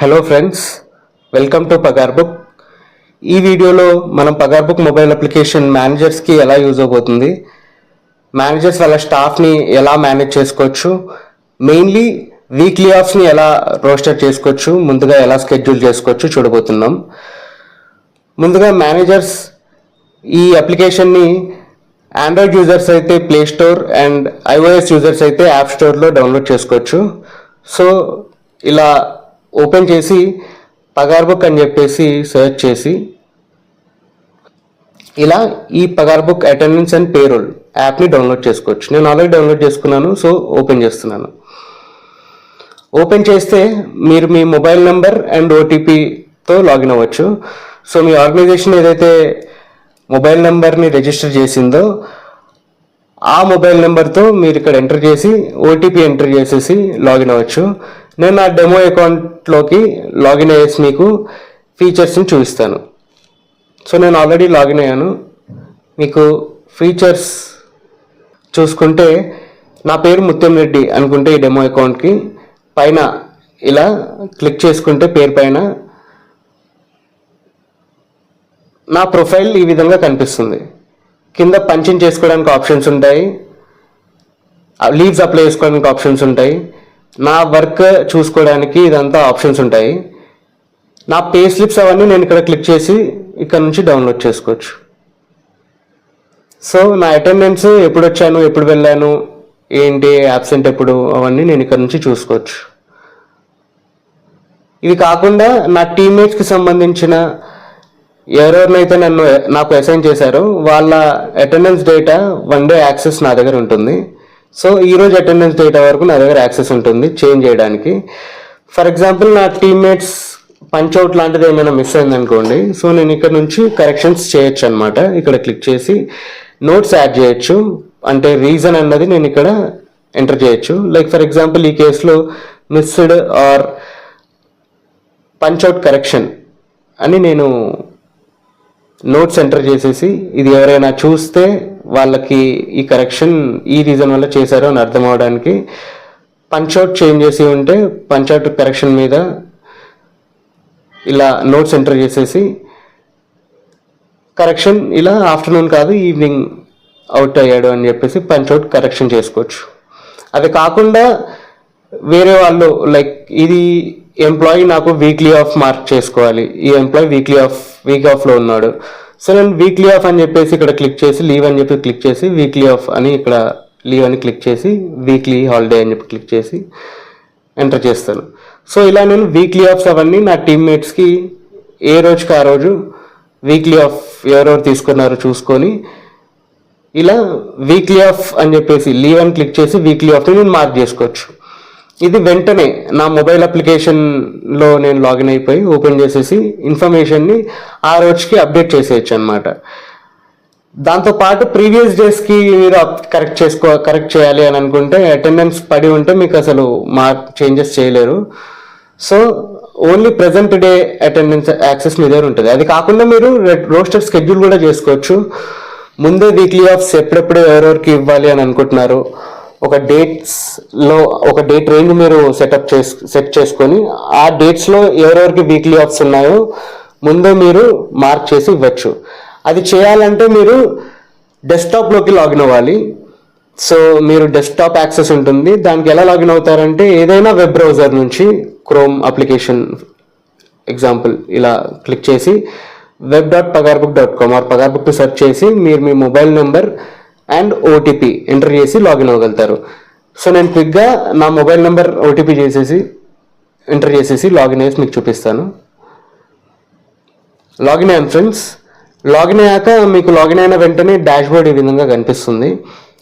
Hello friends, welcome to PagarBook. ఈ వీడియోలో మనం పగార్ బుక్ మొబైల్ అప్లికేషన్ మేనేజర్స్కి ఎలా యూజ్ అవబోతుంది, మేనేజర్స్ వాళ్ళ స్టాఫ్ని ఎలా మేనేజ్ చేసుకోవచ్చు, మెయిన్లీ వీక్లీ ఆఫ్స్ని ఎలా రోస్టర్ చేసుకోవచ్చు, ముందుగా ఎలా స్కెడ్యూల్ చేసుకోవచ్చు చూడబోతున్నాం. ముందుగా మేనేజర్స్ ఈ అప్లికేషన్ని ఆండ్రాయిడ్ యూజర్స్ అయితే play store and iOS users అయితే యాప్ స్టోర్లో డౌన్లోడ్ చేసుకోవచ్చు. సో ఇలా ఓపెన్ చేసి పగార్ బుక్ అని చెప్పేసి సెర్చ్ చేసి ఇలా ఈ పగార్ బుక్ అటెండెన్స్ అండ్ పేరోల్ యాప్ని డౌన్లోడ్ చేసుకోవచ్చు. నేను ఆల్రెడీ డౌన్లోడ్ చేసుకున్నాను, సో ఓపెన్ చేస్తున్నాను. ఓపెన్ చేస్తే మీరు మీ మొబైల్ నెంబర్ అండ్ ఓటీపీతో లాగిన్ అవ్వచ్చు. సో మీ ఆర్గనైజేషన్ ఏదైతే మొబైల్ నెంబర్ని రిజిస్టర్ చేసిందో ఆ మొబైల్ నెంబర్తో మీరు ఇక్కడ ఎంటర్ చేసి ఓటీపీ ఎంటర్ చేసేసి లాగిన్ అవ్వచ్చు. నేను నా డెమో అకౌంట్లోకి లాగిన్ అయ్యేసి మీకు ఫీచర్స్ని చూపిస్తాను. సో నేను ఆల్రెడీ లాగిన్ అయ్యాను. మీకు ఫీచర్స్ చూసుకుంటే నా పేరు ముత్యం రెడ్డి అనుకుంటే ఈ డెమో అకౌంట్కి పైన ఇలా క్లిక్ చేసుకుంటే పేరు పైన నా ప్రొఫైల్ ఈ విధంగా కనిపిస్తుంది. కింద పంచింగ్ చేసుకోవడానికి ఆప్షన్స్ ఉంటాయి, లీవ్స్ అప్లై చేసుకోవడానికి ఆప్షన్స్ ఉంటాయి, నా వర్క్ చూసుకోవడానికి ఇదంతా ఆప్షన్స్ ఉంటాయి. నా పే స్లిప్స్ అవన్నీ నేను ఇక్కడ క్లిక్ చేసి ఇక్కడ నుంచి డౌన్లోడ్ చేసుకోవచ్చు. సో నా అటెండెన్స్ ఎప్పుడు వచ్చాను, ఎప్పుడు వెళ్ళాను, ఏంటి యాబ్సెంట్ ఎప్పుడు, అవన్నీ నేను ఇక్కడ నుంచి చూసుకోవచ్చు. ఇవి కాకుండా నా టీమ్మేట్స్కి సంబంధించిన ఎవరెవరినైతే నాకు అసైన్ చేశారో వాళ్ళ అటెండెన్స్ డేటా 1 డే యాక్సెస్ నా దగ్గర ఉంటుంది. సో ఈరోజు అటెండెన్స్ డేటా వరకు నా దగ్గర యాక్సెస్ ఉంటుంది చేంజ్ చేయడానికి. ఫర్ ఎగ్జాంపుల్ నా టీమ్మేట్స్ పంచ్అవుట్ లాంటిది ఏమైనా మిస్ అయింది అనుకోండి, సో నేను ఇక్కడ నుంచి కరెక్షన్స్ చేయొచ్చు అనమాట. ఇక్కడ క్లిక్ చేసి నోట్స్ యాడ్ చేయొచ్చు, అంటే రీజన్ అన్నది నేను ఇక్కడ ఎంటర్ చేయొచ్చు. లైక్ ఫర్ ఎగ్జాంపుల్ ఈ కేసులో మిస్డ్ ఆర్ పంచ్అవుట్ కరెక్షన్ అని నేను నోట్స్ ఎంటర్ చేసేసి ఇది ఎవరైనా చూస్తే వాళ్ళకి ఈ కరెక్షన్ ఈ రీజన్ వల్ల చేశారో అని అర్థం అవడానికి పంచ్అవుట్ చేంజ్ చేసి ఉంటే పంచ్అవుట్ కరెక్షన్ మీద ఇలా నోట్స్ ఎంటర్ చేసేసి కరెక్షన్ ఇలా ఆఫ్టర్నూన్ కాదు ఈవినింగ్ అవుట్ అయ్యాడు అని చెప్పేసి పంచ్అవుట్ కరెక్షన్ చేసుకోవచ్చు. అది కాకుండా వేరే వాళ్ళు లైక్ ఇది ఎంప్లాయీ నాకు వీక్లీ ఆఫ్ మార్క్ చేసుకోవాలి, ఈ ఎంప్లాయీ వీక్ ఆఫ్లో ఉన్నాడు, సో నేను వీక్లీ ఆఫ్ అని చెప్పేసి ఇక్కడ క్లిక్ చేసి లీవ్ అని చెప్పి క్లిక్ చేసి వీక్లీ ఆఫ్ అని ఇక్కడ లీవ్ అని క్లిక్ చేసి వీక్లీ హాలిడే అని చెప్పి క్లిక్ చేసి ఎంటర్ చేస్తాను. సో ఇలా నేను వీక్లీ ఆఫ్స్ అవన్నీ నా టీమ్మేట్స్కి ఏ రోజుకి ఆ రోజు వీక్లీ ఆఫ్ ఎవరెవరు తీసుకున్నారో చూసుకొని ఇలా వీక్లీ ఆఫ్ అని చెప్పేసి లీవ్ అని క్లిక్ చేసి వీక్లీ ఆఫ్ని నేను మార్క్ చేసుకోవచ్చు. ఇది వెంటనే నా మొబైల్ అప్లికేషన్లో నేను లాగిన్ అయిపోయి ఓపెన్ చేసేసి ఇన్ఫర్మేషన్ని ఆ రోజుకి అప్డేట్ చేసేయచ్చు అనమాట. దాంతోపాటు ప్రీవియస్ డేస్కి మీరు కరెక్ట్ చేయాలి అని అనుకుంటే అటెండెన్స్ పడి ఉంటే మీకు అసలు చేంజెస్ చేయలేరు. So only present day attendance access మీ దగ్గర ఉంటుంది. అది కాకుండా మీరు రోస్టర్ స్కెడ్యూల్ కూడా చేసుకోవచ్చు. ముందే వీక్లీ ఆఫ్స్ ఎప్పుడెప్పుడు ఎవరెవరికి ఇవ్వాలి అని అనుకుంటున్నారు ఒక డేట్ రేంజ్ మీరు సెట్ చేసుకొని ఆ డేట్స్లో ఎవరెవరికి వీక్లీ ఆఫ్స్ ఉన్నాయో ముందే మీరు మార్క్ చేసి ఇవ్వచ్చు. అది చేయాలంటే మీరు డెస్క్టాప్లోకి లాగిన్ అవ్వాలి. సో మీరు డెస్క్టాప్ యాక్సెస్ ఉంటుంది, దానికి ఎలా లాగిన్ అవుతారంటే ఏదైనా వెబ్ బ్రౌజర్ నుంచి క్రోమ్ అప్లికేషన్ ఎగ్జాంపుల్ ఇలా క్లిక్ చేసి web.pagarbook.com ఆర్ పగార్బుక్ సెర్చ్ చేసి మీరు మీ mobile number and OTP enter చేసి లాగిన్ అవ్వగలుగుతారు. సో నేను క్విక్గా నా మొబైల్ నెంబర్ ఓటీపీ ఎంటర్ చేసేసి లాగిన్ అయ్యేసి మీకు చూపిస్తాను. లాగిన్ అయ్యాను ఫ్రెండ్స్. లాగిన్ అయ్యాక మీకు లాగిన్ అయిన వెంటనే డాష్బోర్డ్ ఈ విధంగా కనిపిస్తుంది.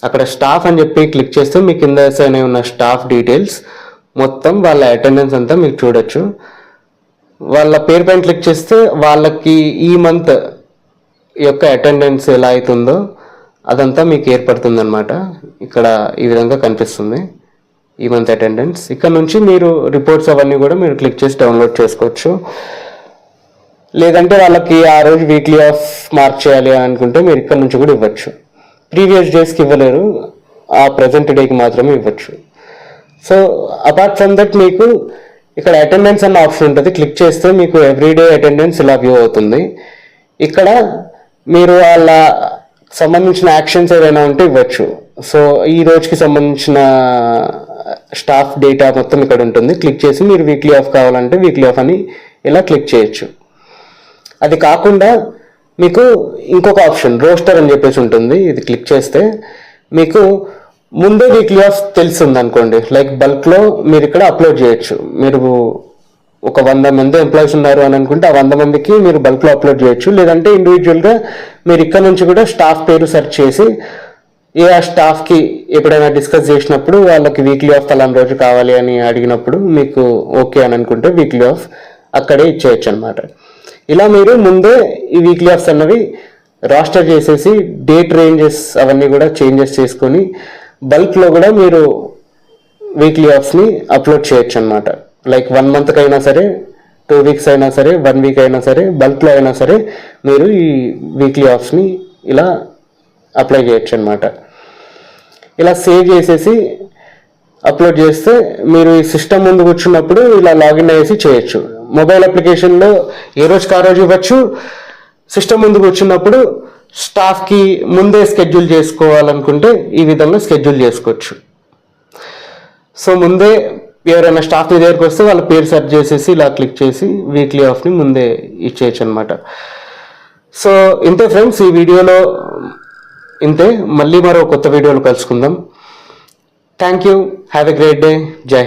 అక్కడ స్టాఫ్ అని చెప్పి క్లిక్ చేస్తే మీ కింద అసైన్ అయి ఉన్న స్టాఫ్ డీటెయిల్స్ మొత్తం వాళ్ళ అటెండెన్స్ అంతా మీకు చూడొచ్చు. వాళ్ళ పేరు పైన క్లిక్ చేస్తే వాళ్ళకి ఈ మంత్ యొక్క అటెండెన్స్ ఎలా అవుతుందో అదంతా మీకు ఏర్పడుతుంది అనమాట. ఇక్కడ ఈ విధంగా కనిపిస్తుంది ఈ మంత్ అటెండెన్స్. ఇక్కడ నుంచి మీరు రిపోర్ట్స్ అవన్నీ కూడా మీరు క్లిక్ చేసి డౌన్లోడ్ చేసుకోవచ్చు. లేదంటే వాళ్ళకి ఆ రోజు వీక్లీ ఆఫ్ మార్క్ చేయాలి అనుకుంటే మీరు ఇక్కడ నుంచి కూడా ఇవ్వచ్చు. ప్రీవియస్ డేస్కి ఇవ్వలేరు, ఆ ప్రజెంట్ డేకి మాత్రమే ఇవ్వచ్చు. సో అపార్ట్ ఫ్రమ్ దట్ మీకు ఇక్కడ అటెండెన్స్ అన్న ఆప్షన్ ఉంటుంది, క్లిక్ చేస్తే మీకు ఎవ్రీడే అటెండెన్స్ ఇలా వ్యూ అవుతుంది. ఇక్కడ మీరు వాళ్ళ సంబంధించిన యాక్షన్స్ ఏదైనా ఉంటే ఇవ్వచ్చు. సో ఈ రోజుకి సంబంధించిన స్టాఫ్ డేటా మొత్తం ఇక్కడ ఉంటుంది. క్లిక్ చేసి మీరు వీక్లీ ఆఫ్ కావాలంటే వీక్లీ ఆఫ్ అని ఇలా క్లిక్ చేయొచ్చు. అది కాకుండా మీకు ఇంకొక ఆప్షన్ రోస్టర్ అని చెప్పేసి ఉంటుంది. ఇది క్లిక్ చేస్తే మీకు ముందే వీక్లీ ఆఫ్ తెలుస్తుంది అనుకోండి, లైక్ బల్క్లో మీరు ఇక్కడ అప్లోడ్ చేయొచ్చు. మీరు ఒక 100 మంది ఎంప్లాయీస్ ఉన్నారు అని అనుకుంటే ఆ 100 మందికి మీరు బల్క్లో అప్లోడ్ చేయొచ్చు. లేదంటే ఇండివిజువల్గా మీరు ఇక్కడ నుంచి కూడా స్టాఫ్ పేరు సెర్చ్ చేసి ఆ స్టాఫ్కి ఎప్పుడైనా డిస్కస్ చేసినప్పుడు వాళ్ళకి వీక్లీ ఆఫ్ తలాన్ రోజు కావాలి అని అడిగినప్పుడు మీకు ఓకే అని అనుకుంటే వీక్లీ ఆఫ్ అక్కడే ఇచ్చేయచ్చు అనమాట. ఇలా మీరు ముందే ఈ వీక్లీ ఆఫ్స్ అన్నవి రాస్టర్ చేసేసి డేట్ రేంజెస్ అవన్నీ కూడా చేంజెస్ చేసుకొని బల్క్లో కూడా మీరు వీక్లీ ఆఫ్స్ని అప్లోడ్ చేయొచ్చు అనమాట. లైక్ 1 మంత్కి అయినా సరే, 2 వీక్స్ అయినా సరే, 1 వీక్ అయినా సరే, బల్క్లో అయినా సరే మీరు ఈ వీక్లీ ఆఫ్స్ని ఇలా అప్లై చేయొచ్చు అనమాట. ఇలా సేవ్ చేసేసి అప్లోడ్ చేస్తే మీరు ఈ సిస్టమ్ ముందు కూర్చున్నప్పుడు ఇలా లాగిన్ అయ్యేసి చేయొచ్చు. మొబైల్ అప్లికేషన్లో ఏ రోజుకి ఆ రోజు ఇవ్వచ్చు. సిస్టమ్ ముందు కూర్చున్నప్పుడు స్టాఫ్కి ముందే స్కెడ్యూల్ చేసుకోవాలనుకుంటే ఈ విధంగా స్కెడ్యూల్ చేసుకోవచ్చు. సో ముందే ఎవరైనా స్టాఫ్ మీ దగ్గరికి వస్తే వాళ్ళ పేరు సెర్చ్ చేసేసి ఇలా క్లిక్ చేసి వీక్లీ ఆఫ్ని ముందే ఇచ్చేయచ్చు అనమాట. సో ఇంతే ఫ్రెండ్స్, ఈ వీడియోలో ఇంతే. మళ్ళీ మరో కొత్త వీడియోలో కలుసుకుందాం. Thank you. Have a great day. జై హింద్.